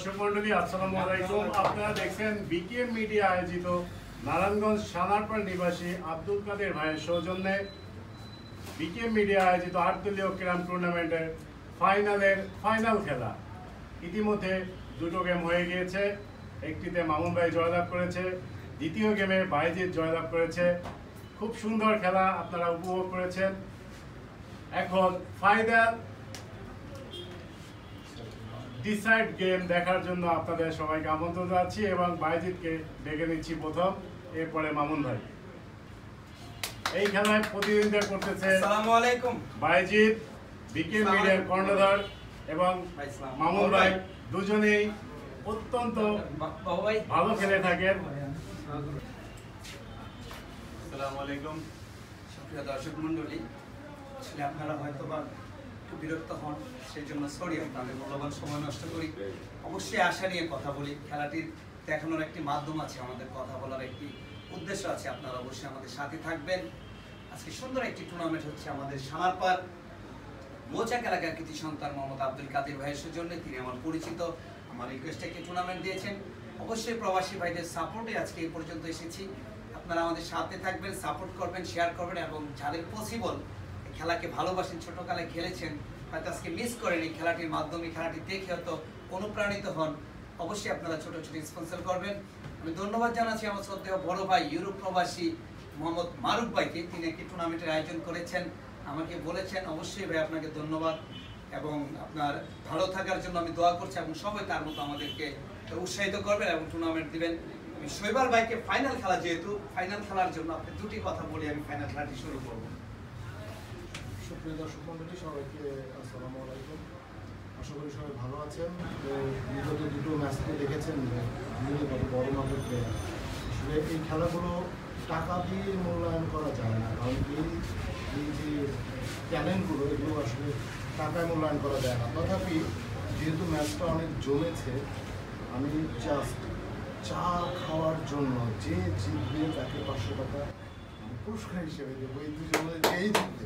দর্শক মন্ডলী, আসসালামু আলাইকুম। আপনারা দেখছেন বিকেএম মিডিয়া আয়োজিত নারায়ণগঞ্জ সানারপাড় নিবাসী আব্দুল কাদের ভাইয়ের সৌজন্যে বিকেএম মিডিয়া আয়োজিত ৮ দলীয় ক্যারাম টুর্নামেন্টের ফাইনাল খেলা। ইতিমধ্যে দুটো গেম হয়ে গিয়েছে। একটিতে মামুন ভাই জয়লাভ করেছে, দ্বিতীয় গেমে বাইজিৎ জয়লাভ করেছে। খুব সুন্দর খেলা আপনারা উপভোগ করেছেন। এখন ফাইনাল ডিসাইড গেম দেখার জন্য আপনাদের সবাইকে আমন্ত্রণ জানাচ্ছি এবং বাইজিৎকে ডেকে নিচ্ছি প্রথম, এরপরে মামুন ভাই। এই খেলায় প্রতিদ্বন্দ্বিতা করতেছে আসসালামু আলাইকুম বাইজিৎ, বিকেএম মিডিয়ার কর্ণধার, এবং মামুন ভাই। দুজনেই অত্যন্ত ভালো খেলে থাকেন। আসসালামু আলাইকুম সুপ্রিয় দর্শক মণ্ডলী, আসলে আপনারা হয়তো বা একটু বিরক্ত হন, সেই জন্য সরি, আপনাদের মূল্যবান সময় নষ্ট করি। অবশ্যই আশা নিয়ে কথা বলি। খেলাটির দেখানোর একটি মাধ্যম আছে, আমাদের কথা বলার একটি উদ্দেশ্য আছে। আপনারা অবশ্যই আমাদের সাথে থাকবেন। আজকে সুন্দর একটি টুর্নামেন্ট হচ্ছে আমাদের সানারপাড় মৌচাক এলাকার কৃতি সন্তান মোহাম্মদ আব্দুল কাদের ভাইয়ের সৌজন্য। তিনি আমার পরিচিত, আমার রিকোয়েস্টে একটি টুর্নামেন্ট দিয়েছেন। অবশ্যই প্রবাসী ভাইদের সাপোর্টে আজকে এই পর্যন্ত এসেছি। আপনারা আমাদের সাথে থাকবেন, সাপোর্ট করবেন, শেয়ার করবেন, এবং যাদের পসিবল খেলাকে ভালোবাসেন, ছোটকালে খেলেছেন, হয়তো আজকে মিস করেন, এই খেলাটির মাধ্যমে খেলাটি দেখে হয়তো অনুপ্রাণিত হন, অবশ্যই আপনারা ছোট ছোট স্পন্সর করবেন। আমি ধন্যবাদ জানাচ্ছি আমার শ্রদ্ধেয় বড় ভাই ইউরোপ প্রবাসী মোহাম্মদ মারুফ ভাইকে। তিনি একটি টুর্নামেন্টের আয়োজন করেছেন, আমাকে বলেছেন। অবশ্যই ভাই আপনাকে ধন্যবাদ, এবং আপনার ভালো থাকার জন্য আমি দোয়া করছি, এবং সবাই তার মতো আমাদেরকে উৎসাহিত করবেন এবং টুর্নামেন্ট দিবেন। আমি শৈবাল ভাইকে ফাইনাল খেলা, যেহেতু ফাইনাল খেলার জন্য আপনি দুটি কথা বলি, আমি ফাইনাল খেলাটি শুরু করবো। সুপ্রিয় দর্শক মন্ডলী, সবাইকে আসসালামু আলাইকুম। আশা করি সবাই ভালো আছেন। তো বিগত দুটো ম্যাচ তো দেখেছেন যে কত বড় মাপের প্লেয়ার। আসলে এই খেলাগুলো টাকা দিয়ে মূল্যায়ন করা যায় না, কারণ এই যে ট্যালেন্টগুলো, এগুলো আসলে টাকায় মূল্যায়ন করা যায় না। তথাপি যেহেতু ম্যাচটা অনেক জমেছে, আমি জাস্ট চা খাওয়ার জন্য যে জিতবে তাকে 500 টাকা পুরস্কার হিসেবে দেবো। এই দুজনে যেই জিতবে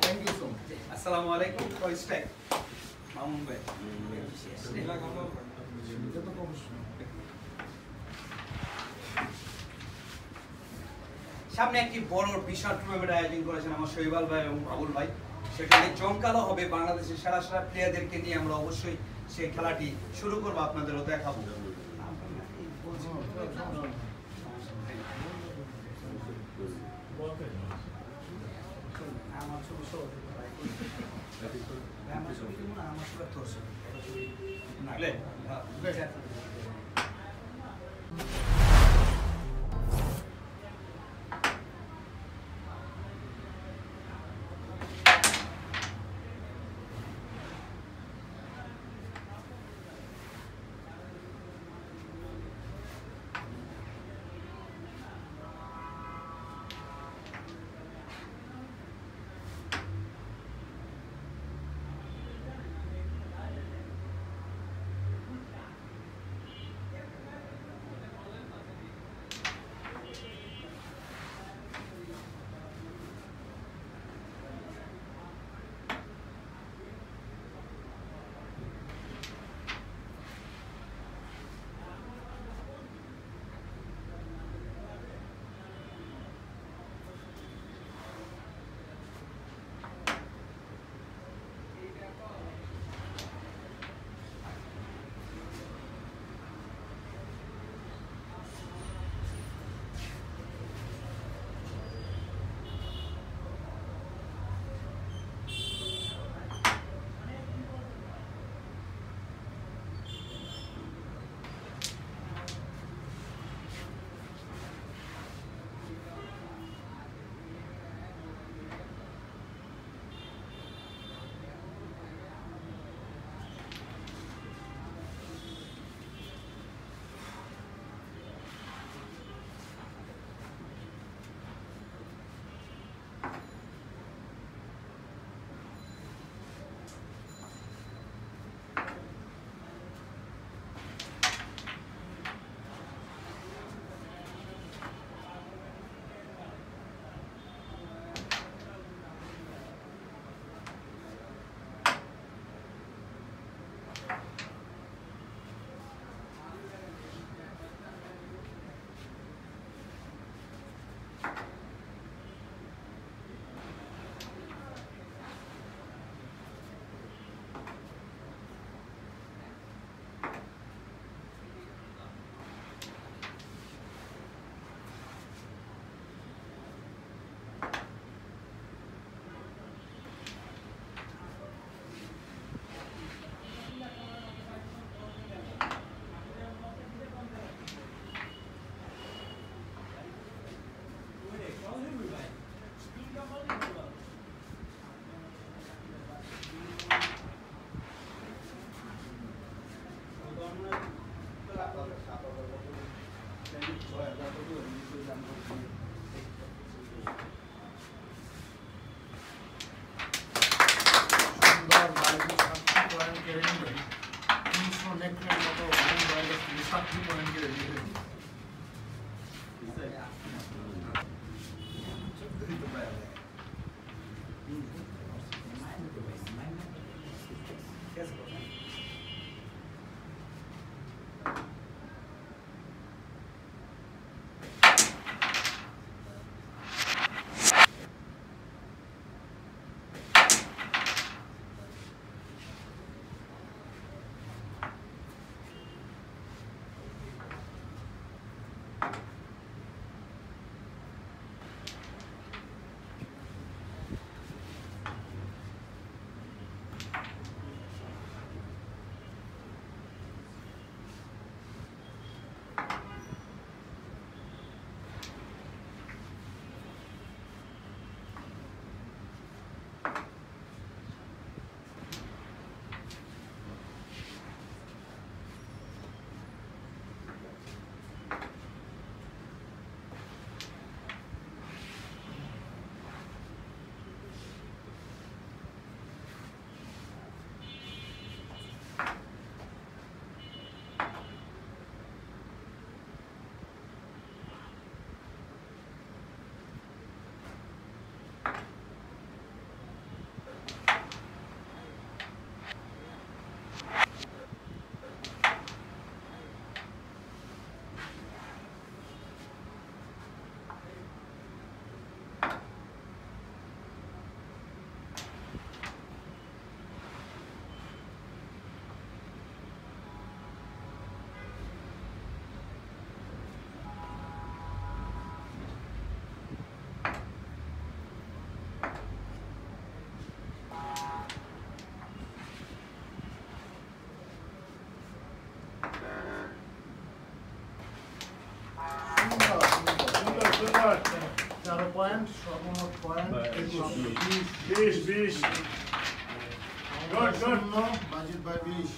থ্যাংক ইউ সো মাচ। আসসালামু আলাইকুম। কয়েস্টেক মামুন ভাই, এটা তো অবশ্যই। সামনে একটি বড় বিশাল টুর্নামেন্ট আয়োজন করেছেন আমার শৈবাল ভাই এবং বাবুল ভাই। সেখানে জমকালো হবে, বাংলাদেশের সেরা সেরা প্লেয়ারদেরকে নিয়ে আমরা অবশ্যই সেই খেলাটি শুরু করবো, আপনাদেরও দেখাবো। 14 পয়েন্ট, সর্বমোট পয়েন্ট 20 বাজিত ভাই 20।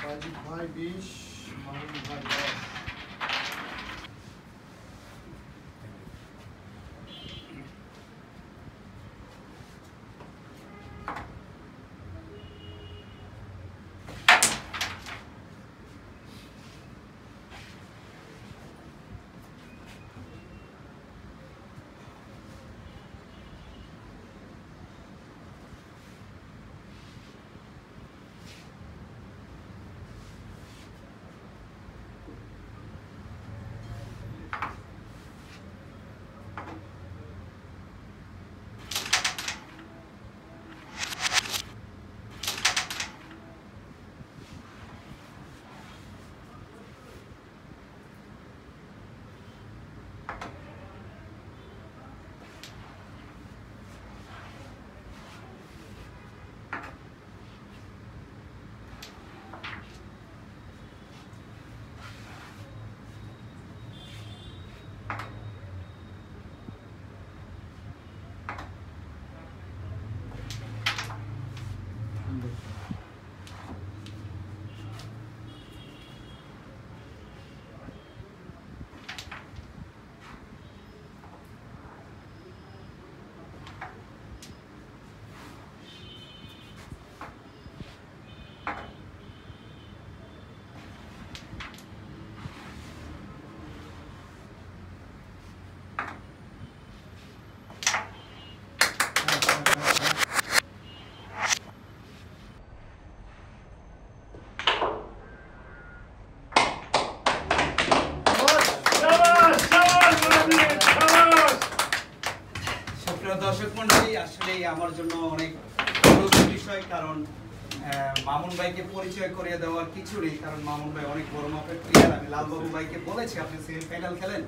বাজিত ভাই 20, মামুন ভাই 10। দর্শক মন্ডলী, আসলে আমার জন্য অনেক গর্বের বিষয়, কারণ মামুন ভাইকে পরিচয় করিয়ে দেওয়ার কিছু নেই, কারণ মামুন ভাই অনেক বড় মাপের প্লেয়ার। আমি লালবাবু ভাইকে বলেছি আপনি সেমিফাইনাল খেলেন,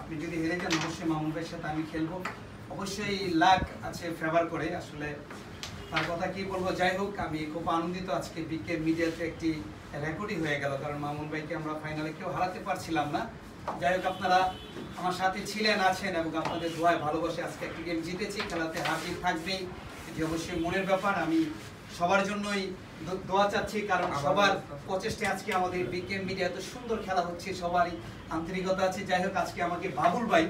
আপনি যদি হেরে যান অবশ্যই মামুন ভাইয়ের সাথে আমি খেলবো। অবশ্যই লাক আছে ফেভার করে, আসলে তার কথা কি বলবো। যাই হোক, আমি খুব আনন্দিত আজকে বিকে মিডিয়াতে একটি রেকর্ডই হয়ে গেল, কারণ মামুন ভাইকে আমরা ফাইনালে কেউ হারাতে পারছিলাম না। যাই হোক, আপনারা আমার সাথে ছিলেন, আছেন, এবং আপনাদের দোয়ায় ভালোবাসে আজকে একটি গেম জিতেছি। খেলাতে হার জিত থাকবেই, এটি অবশ্যই মনের ব্যাপার। আমি সবার জন্যই দোয়া চাচ্ছি, কারণ সবার প্রচেষ্টায় আজকে আমাদের বিকেএম মিডিয়া এত সুন্দর খেলা হচ্ছে, সবারই আন্তরিকতা আছে। যাই হোক, আজকে আমাকে বাবুল ভাই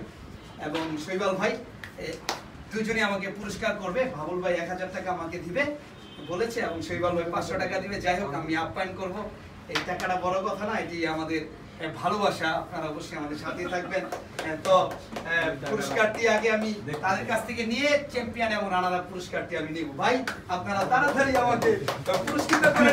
এবং শৈবাল ভাই দুজনে আমাকে পুরস্কার করবে। বাবুল ভাই 1000 টাকা আমাকে দিবে বলেছে এবং শৈবাল ভাই 500 টাকা দিবে। যাই হোক, আমি আপ্যায়ন করব। এই টাকাটা বড় কথা না, এটি আমাদের ভালোবাসা। আপনারা অবশ্যই আমাদের সাথে থাকবেন। তো পুরস্কারটি আগে আমি তাদের কাছ থেকে নিয়ে চ্যাম্পিয়ন এবং রানার আপ পুরস্কারটি আমি নেব। ভাই আপনারা তাড়াতাড়ি আমাকে পুরস্কৃত করে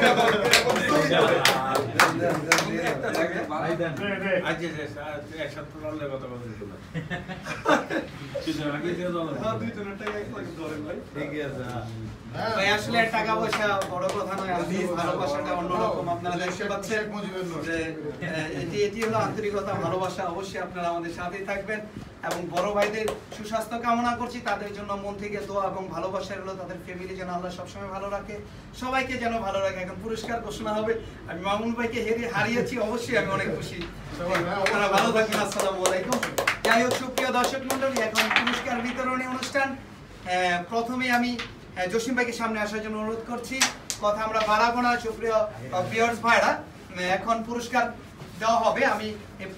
ভাই আসলে টাকা পয়সা বড় কথা নয়, ভালোবাসাটা অন্যরকম। আপনারা দেখতে পাচ্ছেন যে এটি হলো আন্তরিকতা, ভালোবাসা। অবশ্যই আপনারা আমাদের সাথেই থাকবেন এবং বড় ভাইদের সুস্বাস্থ্য কামনা করছি। তাদের জন্য মন থেকে দোয়া এবং ভালোবাসা হলো, তাদের ফ্যামিলি যেন আল্লাহ সবসময় ভালো রাখে, সবাইকে যেন ভালো রাখে। এখন পুরস্কার ঘোষণা হবে। আমি মামুন ভাইকে হারিয়েছি, অবশ্যই আমি অনেক খুশি। আপনারা ভালো থাকবেন। আসসালামু আলাইকুম। যাই হোক, সুপ্রিয় দর্শক মন্ডলী, এখন পুরস্কার বিতরণী অনুষ্ঠান। প্রথমে আমি জসিম ভাইকে সামনে আসার জন্য অনুরোধ করছি। কথা আমরা বাড়াবো না। সুপ্রিয় ভিউয়ার্স ভাইরা, এখন পুরস্কার দেওয়া হবে। আমি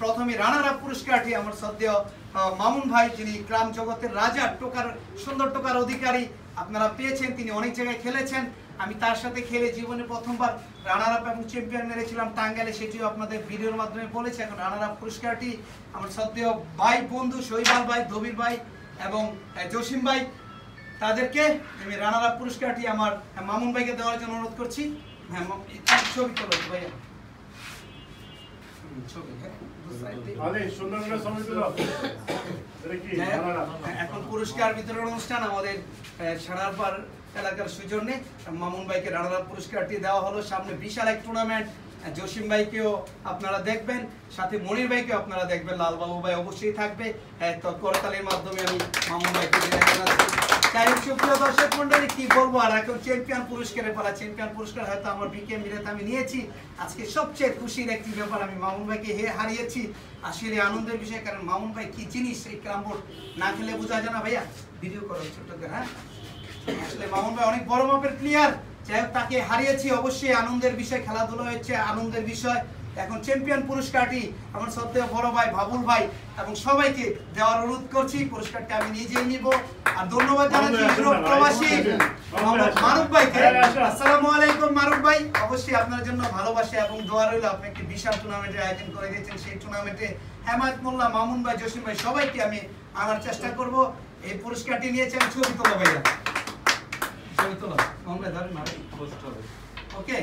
প্রথমে রানার আপ পুরস্কারটি আমার সদ্য মামুন ভাই, যিনি গ্রাম জগতের রাজা, টোকার সুন্দর টোকার অধিকারী, আপনারা পেয়েছেন। তিনি অনেক জায়গায় খেলেছেন। আমি তার সাথে খেলে জীবনে প্রথমবার রানার আপ এবং চ্যাম্পিয়ন মেরেছিলাম টাঙ্গাইলে, সেটিও আপনাদের ভিডিওর মাধ্যমে বলেছি। এখন রানার আপ পুরস্কারটি আমার সদ্য ভাই বন্ধু শৈবাল ভাই, দবির ভাই এবং জসিম ভাই, তাদেরকে আমি রানার আপ পুরস্কারটি আমার মামুন ভাইকে দেওয়ার জন্য অনুরোধ করছি। হ্যাঁ, ছবি তোলো ভাইয়া, এখন পুরস্কার বিতরণ অনুষ্ঠান আমাদের সারারপাড় এলাকার সৌজন্যে মামুন ভাইকে রানার আপ পুরস্কারটি দেওয়া হলো। সামনে বিশাল এক টুর্নামেন্ট। জসিম ভাইকেও আপনারা দেখবেন, সাথে মনির ভাইকেও আপনারা দেখবেন, লালবাবু ভাই অবশ্যই থাকবে। তো করতালির মাধ্যমে আমি মামুন ভাইকে বিদায় জানাচ্ছি। যাই হোক, সুপ্রিয় দর্শক মন্ডলী, কি বলবো আর, এখন চ্যাম্পিয়ন পুরস্কারের পালা। চ্যাম্পিয়ন পুরস্কার হয়তো আমার বিকেএম মিডিয়াতে আমি নিয়েছি। আজকে সবচেয়ে খুশির একটি ব্যাপার, আমি মামুন ভাইকে হারিয়েছি। আসলে আনন্দের বিষয়, কারণ মামুন ভাই কি জিনিস, এই ক্যারাম বোর্ড না খেলে বোঝা যায় না। ভাইয়া ভিডিও করো ছোট্ট করে। হ্যাঁ, আসলে মামুন ভাই অনেক বড় মাপের প্লেয়ার। যাই হোক, তাকে হারিয়েছি, অবশ্যই আনন্দের বিষয়। খেলাধুলা হচ্ছে আনন্দের বিষয়। এখন চ্যাম্পিয়ন পুরস্কারটি আমার সদ্য বড় ভাই বাবুল ভাই এবং সবাইকে দেওয়ার অনুরোধ করছি। পুরস্কারটা আমি নিজেই নিব। আর ধন্যবাদ জানাচ্ছি ইউরোপ প্রবাসী মারুফ ভাইকে। আসসালামু আলাইকুম মারুফ ভাই, অবশ্যই আপনার জন্য ভালোবাসা এবং দোয়া রইল। আপনি একটি বিশাল টুর্নামেন্টের আয়োজন করে দিয়েছেন। সেই টুর্নামেন্টে হেমায়ত মোল্লা, মামুন ভাই, জসিম ভাই, সবাইকে আমি আনার চেষ্টা করব। এই পুরস্কারটি নিয়েছি আমি। ছবি তোলো ভাইয়া, ছবি তোলো। আমরা ধরেন ওকে।